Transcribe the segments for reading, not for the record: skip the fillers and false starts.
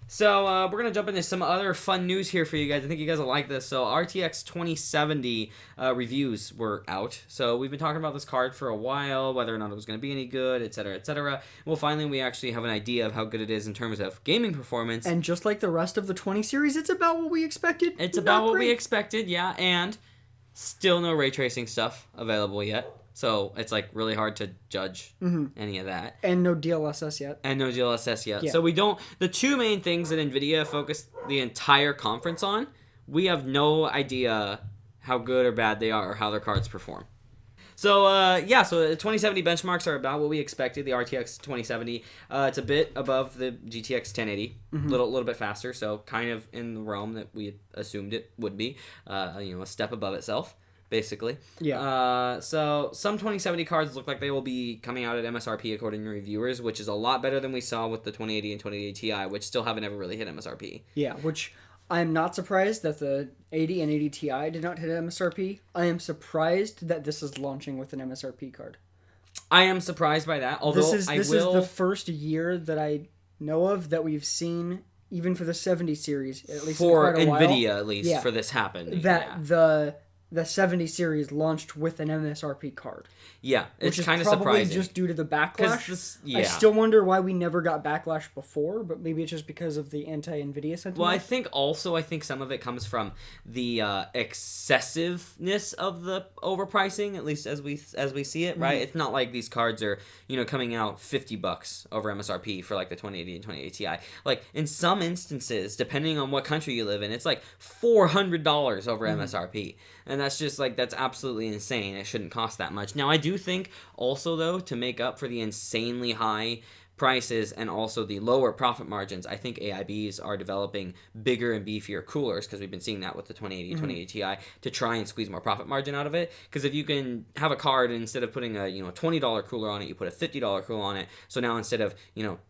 So we're going to jump into some other fun news here for you guys. I think you guys will like this. So RTX 2070 reviews were out. So we've been talking about this card for a while, whether or not it was going to be any good, etc., etc. Well, finally, we actually have an idea of how good it is in terms of gaming performance. And just like the rest of the 20 series, it's about what we expected. It's about what we expected, yeah. And still no ray tracing stuff available yet. So it's like really hard to judge any of that. And no DLSS yet. Yeah. So we don't... The two main things that NVIDIA focused the entire conference on, we have no idea how good or bad they are or how their cards perform. So, so the 2070 benchmarks are about what we expected, the RTX 2070. It's a bit above the GTX 1080, little bit faster, so kind of in the realm that we assumed it would be, a step above itself. Basically. Yeah. So some 2070 cards look like they will be coming out at MSRP according to reviewers, which is a lot better than we saw with the 2080 and 2080 Ti, which still haven't ever really hit MSRP. Yeah, which I'm not surprised that the 80 and 80 Ti did not hit MSRP. I am surprised that this is launching with an MSRP card. I am surprised by that, although this is the first year that I know of that we've seen, even for the 70 series, at least for quite a NVIDIA, while, at least, for this happened. That the 70 series launched with an MSRP card. Yeah, it's kind of probably surprising. Just due to the backlash. Yeah. I still wonder why we never got backlash before, but maybe it's just because of the anti-NVIDIA sentiment. Well, I think some of it comes from the excessiveness of the overpricing, at least as we see it, right? It's not like these cards are, coming out $50 over MSRP for like the 2080 and 2080 Ti. Like in some instances, depending on what country you live in, it's like $400 over MSRP. And that's just like, that's absolutely insane. It shouldn't cost that much. Now, I do think also, though, to make up for the insanely high prices and also the lower profit margins, I think AIBs are developing bigger and beefier coolers, because we've been seeing that with the 2080, 2080 Ti, to try and squeeze more profit margin out of it. Because if you can have a card and instead of putting a $20 cooler on it, you put a $50 cooler on it. So now instead of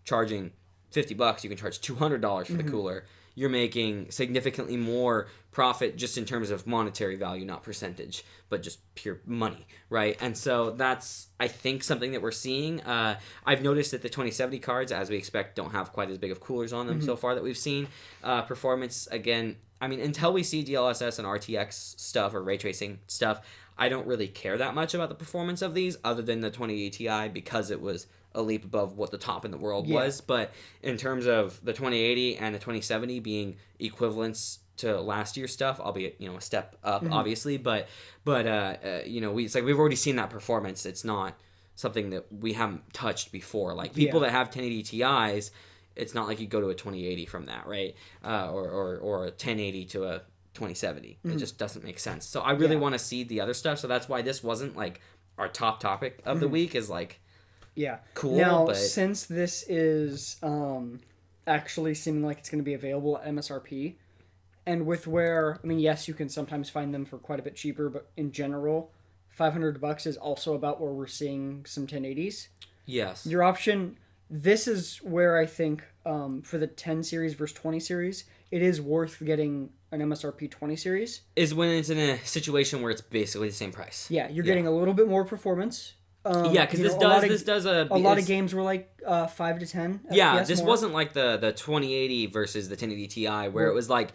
charging $50, you can charge $200 for the cooler. You're making significantly more profit just in terms of monetary value, not percentage, but just pure money, right? And so that's, I think, something that we're seeing. I've noticed that the 2070 cards, as we expect, don't have quite as big of coolers on them so far that we've seen. Performance, again, I mean, until we see DLSS and RTX stuff or ray tracing stuff, I don't really care that much about the performance of these other than the 2080 Ti, because it was a leap above what the top in the world was. But in terms of the 2080 and the 2070 being equivalents to last year's stuff, albeit a step up, obviously, but it's like we've already seen that performance. It's not something that we haven't touched before. Like people that have 1080 Ti's, it's not like you go to a 2080 from that, right? Or a 1080 to a 2070. It just doesn't make sense. So I really want to see the other stuff. So that's why this wasn't like our top topic of the week, is like, cool. Now, since this is actually seeming like it's going to be available at MSRP, and with where, I mean, yes, you can sometimes find them for quite a bit cheaper, but in general, $500 is also about where we're seeing some 1080s. Yes. Your option, this is where I think for the 10 series versus 20 series, it is worth getting an MSRP 20 series. Is when it's in a situation where it's basically the same price. Yeah, you're getting a little bit more performance. Because this does a lot of games were like 5 to 10. Yeah, FPS this more. wasn't like the 2080 versus the 1080 Ti where it was like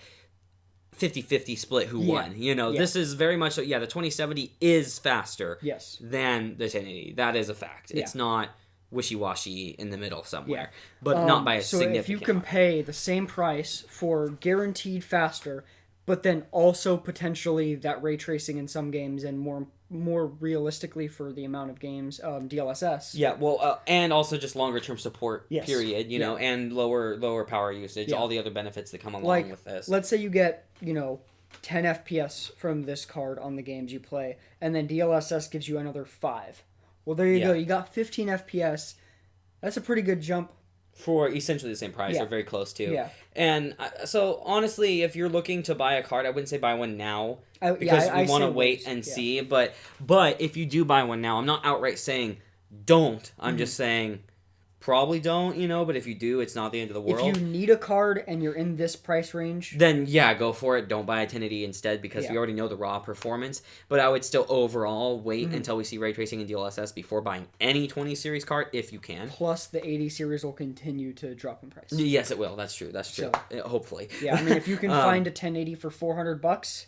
50-50 split who won. This is very much the 2070 is faster than the 1080. That is a fact. It's not wishy-washy in the middle somewhere, but not by a significant. So if you can pay the same price for guaranteed faster, but then also potentially that ray tracing in some games and more realistically for the amount of games, DLSS. Yeah, well, and also just longer term support, period, and lower power usage, all the other benefits that come along with this. Let's say you get, 10 FPS from this card on the games you play, and then DLSS gives you another 5. Well, there you go. You got 15 FPS. That's a pretty good jump. For essentially the same price, or very close to. Yeah. And so, honestly, if you're looking to buy a card, I wouldn't say buy one now, because we want to wait and see. But if you do buy one now, I'm not outright saying don't. I'm just saying probably don't, but if you do, it's not the end of the world. If you need a card and you're in this price range, then yeah, go for it. Don't buy a 1080 instead because Yeah. we already know the raw performance. But I would still overall wait until we see ray tracing and DLSS before buying any 20 series card if you can. plus the 80 series will continue to drop in price. Yes, it will. That's true. Hopefully. Yeah, I mean, if you can find a 1080 for $400,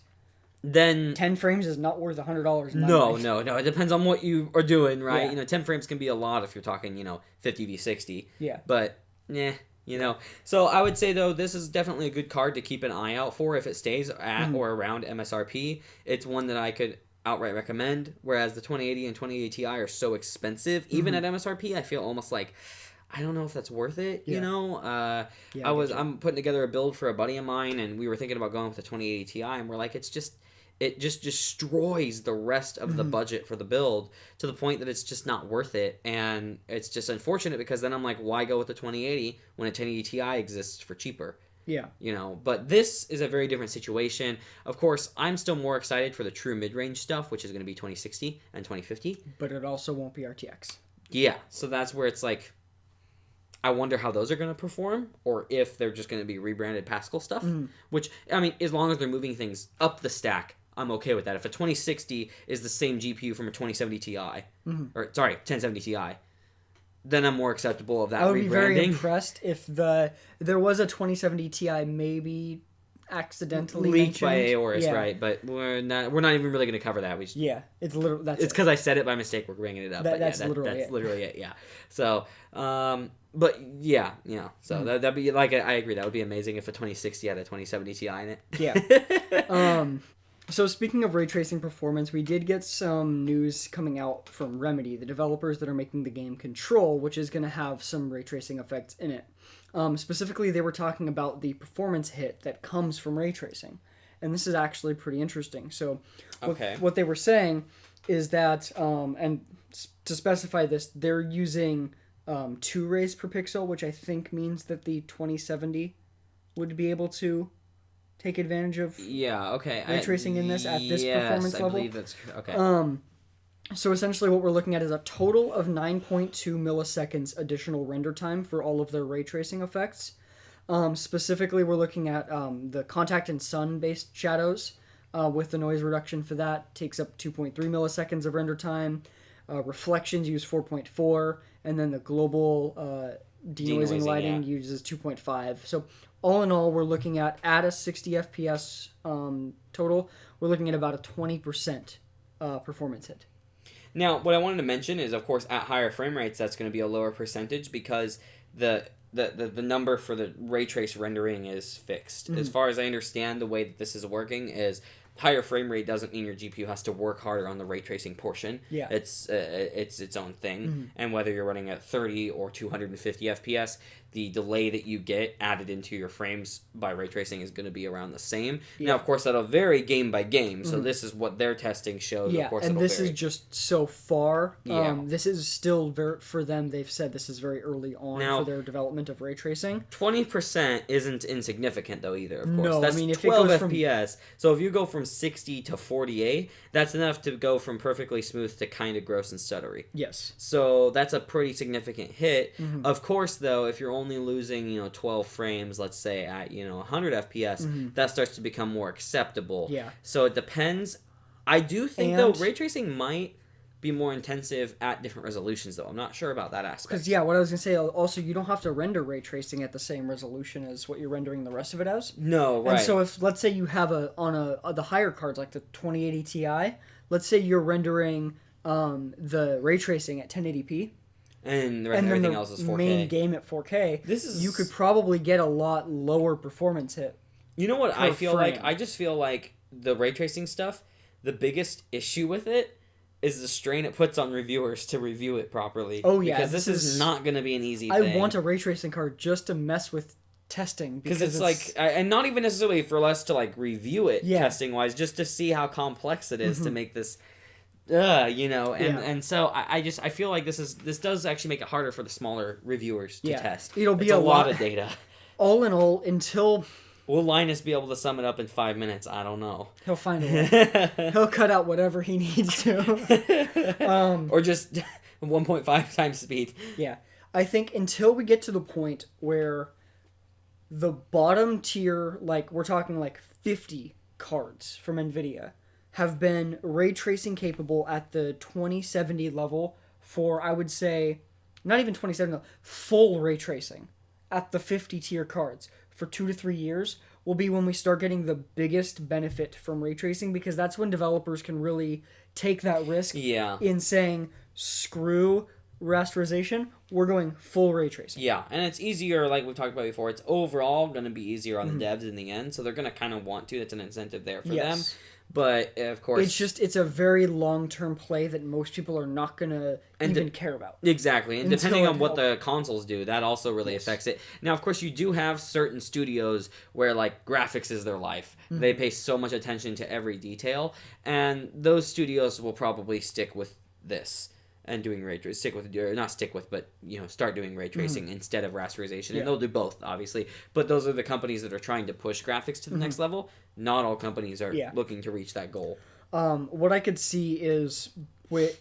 then 10 frames is not worth $100. no. It depends on what you are doing, right? Yeah. 10 frames can be a lot if you're talking, 50 v 60. Yeah. But So I would say though, this is definitely a good card to keep an eye out for if it stays at or around MSRP. It's one that I could outright recommend. Whereas the 2080 and 2080 Ti are so expensive, even at MSRP, I feel almost like I don't know if that's worth it. Yeah. I'm putting together a build for a buddy of mine, and we were thinking about going with the 2080 Ti, and we're like, it just destroys the rest of the budget for the build to the point that it's just not worth it. And it's just unfortunate because then I'm like, why go with the 2080 when a 1080 Ti exists for cheaper? Yeah. But this is a very different situation. Of course, I'm still more excited for the true mid-range stuff, which is going to be 2060 and 2050. But it also won't be RTX. Yeah, so that's where it's like, I wonder how those are going to perform, or if they're just going to be rebranded Pascal stuff, which, I mean, as long as they're moving things up the stack, I'm okay with that. If a 2060 is the same GPU from a 2070 Ti, or sorry, 1070 Ti, then I'm more acceptable of that rebranding. I would be very impressed if there was a 2070 Ti maybe accidentally leaked by mentioned. Aorus, Yeah. right? But we're not even really going to cover that. Yeah, it's literally it's because I said it by mistake. We're bringing it up. That's literally it. Yeah. So, but yeah. So that'd be like I agree. That would be amazing if a 2060 had a 2070 Ti in it. Yeah. So speaking of ray tracing performance, we did get some news coming out from Remedy, the developers that are making the game Control, which is going to have some ray tracing effects in it. Specifically, they were talking about the performance hit that comes from ray tracing. And this is actually pretty interesting. So what they were saying is that, and to specify this, they're using 2 rays per pixel, which I think means that the 2070 would be able to take advantage of ray tracing in this at this performance level. I believe that's okay. So essentially what we're looking at is a total of 9.2 milliseconds additional render time for all of their ray tracing effects. Specifically, we're looking at the contact and sun based shadows with the noise reduction for that takes up 2.3 milliseconds of render time. Reflections use 4.4, and then the global denoising lighting uses 2.5. So all in all, we're looking at a 60 FPS total, we're looking at about a 20% performance hit. Now, what I wanted to mention is, of course, at higher frame rates, that's going to be a lower percentage because the number for the ray trace rendering is fixed. As far as I understand, the way that this is working is higher frame rate doesn't mean your GPU has to work harder on the ray tracing portion. Yeah. It's its own thing. And whether you're running at 30 or 250 FPS, the delay that you get added into your frames by ray tracing is going to be around the same. Yeah. Now, of course, that'll vary game by game. So this is what their testing shows. Yeah, of course, and this is just so far. Yeah. This is still very, for them, they've said this is very early on for their development of ray tracing. 20% isn't insignificant, though, either, of course. No, that's I mean, if 12 it goes FPS. So if you go from 60 to 48, that's enough to go from perfectly smooth to kind of gross and stuttery. Yes. So that's a pretty significant hit. Of course, though, if you're only losing, 12 frames, let's say at, 100 FPS, that starts to become more acceptable. Yeah. So it depends. I do think, though, ray tracing might be more intensive at different resolutions, though. I'm not sure about that aspect. Because, what I was going to say, also, you don't have to render ray tracing at the same resolution as what you're rendering the rest of it as. No, right. And so if, let's say you have the higher cards, like the 2080 Ti, let's say you're rendering the ray tracing at 1080p. And everything else is 4K. Main game at 4K. You could probably get a lot lower performance hit. You know what I feel like? I just feel like the ray tracing stuff, the biggest issue with it is the strain it puts on reviewers to review it properly. Oh yeah, because this is not going to be an easy thing. I want a ray tracing card just to mess with testing because it's like, and not even necessarily for us to like review it testing wise, just to see how complex it is to make this. And so I feel like this does actually make it harder for the smaller reviewers to test. It'll be a lot of data. All in all, until will Linus be able to sum it up in 5 minutes? I don't know. He'll find a way. He'll cut out whatever he needs to, or just 1.5 times speed. Yeah. I think until we get to the point where the bottom tier, like we're talking like 50 cards from NVIDIA, have been ray tracing capable at the 2070 level for, I would say, not even 2070 level, full ray tracing at the 50 tier cards for 2 to 3 years will be when we start getting the biggest benefit from ray tracing, because that's when developers can really take that risk in saying, screw rasterization, we're going full ray tracing. Yeah, and it's easier, like we've talked about before, it's overall going to be easier on the devs in the end, so they're going to kind of want to. That's an incentive there for them. But, of course... It's a very long-term play that most people are not going to even care about. Exactly, and depending on what the consoles do, that also really affects it. Now, of course, you do have certain studios where, like, graphics is their life. They pay so much attention to every detail, and those studios will probably stick with this. And doing ray tracing, start doing ray tracing instead of rasterization, and they'll do both, obviously. But those are the companies that are trying to push graphics to the next level. Not all companies are looking to reach that goal. What I could see is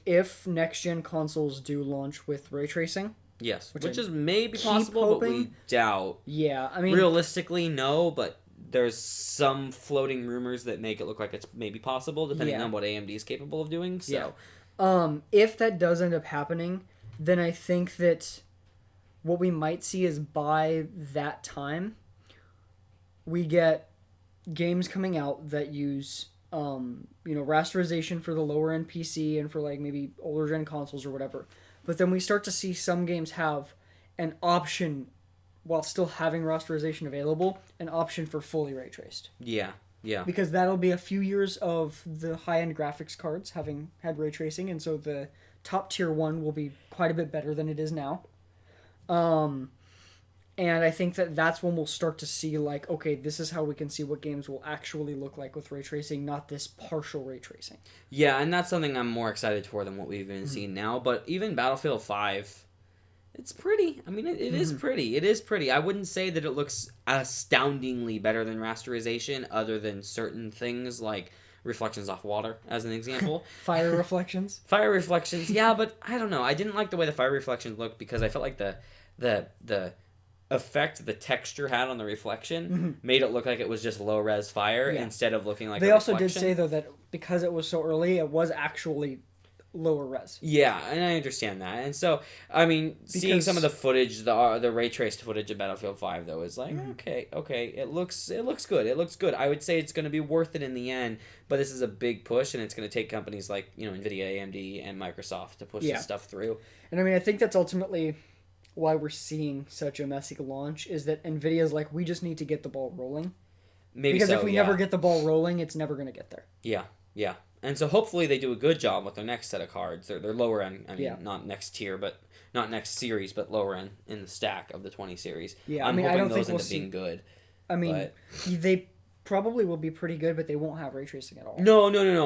if next gen consoles do launch with ray tracing. Yes, which is maybe possible, but we doubt. Yeah, I mean, realistically, no, but there's some floating rumors that make it look like it's maybe possible, depending on what AMD is capable of doing. So. Yeah. If that does end up happening, then I think that what we might see is by that time, we get games coming out that use, rasterization for the lower end PC and for like maybe older gen consoles or whatever. But then we start to see some games have an option, while still having rasterization available, an option for fully ray traced. Yeah. Yeah. Because that'll be a few years of the high-end graphics cards having had ray tracing, and so the top tier one will be quite a bit better than it is now. And I think that that's when we'll start to see, like, okay, this is how we can see what games will actually look like with ray tracing, not this partial ray tracing. Yeah, and that's something I'm more excited for than what we've been seeing now. But even Battlefield 5... it's pretty. I mean, it is pretty. It is pretty. I wouldn't say that it looks astoundingly better than rasterization, other than certain things like reflections off water, as an example. Fire reflections? Fire reflections, yeah, but I don't know. I didn't like the way the fire reflections looked, because I felt like the effect the texture had on the reflection made it look like it was just low-res fire instead of looking like they a also reflection. Did say, though, that because it was so early, it was actually lower res. Yeah, and I understand that. And so, I mean, seeing some of the footage, the ray traced footage of Battlefield 5, though, is like, okay, it looks good. It looks good. I would say it's going to be worth it in the end, but this is a big push, and it's going to take companies like, NVIDIA, AMD, and Microsoft to push this stuff through. And I mean, I think that's ultimately why we're seeing such a messy launch, is that NVIDIA's like, we just need to get the ball rolling. Because if we never get the ball rolling, it's never going to get there. Yeah. And so hopefully they do a good job with their next set of cards. They're lower end. I mean, not next tier, but not next series, but lower end in the stack of the 20 series. Yeah, I'm hoping I don't those think end we'll up being good. I mean, they probably will be pretty good, but they won't have ray tracing at all. No.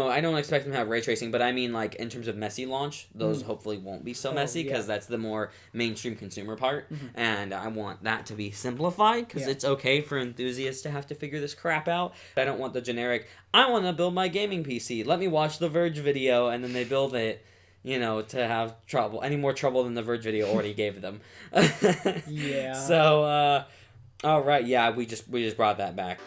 I don't expect them to have ray tracing, but I mean, like, in terms of messy launch, those hopefully won't be so messy, because that's the more mainstream consumer part, and I want that to be simplified, because it's okay for enthusiasts to have to figure this crap out. I don't want the generic, I want to build my gaming PC, let me watch the Verge video, and then they build it, to have trouble, any more trouble than the Verge video already gave them. Yeah. So, all right, yeah, we just brought that back.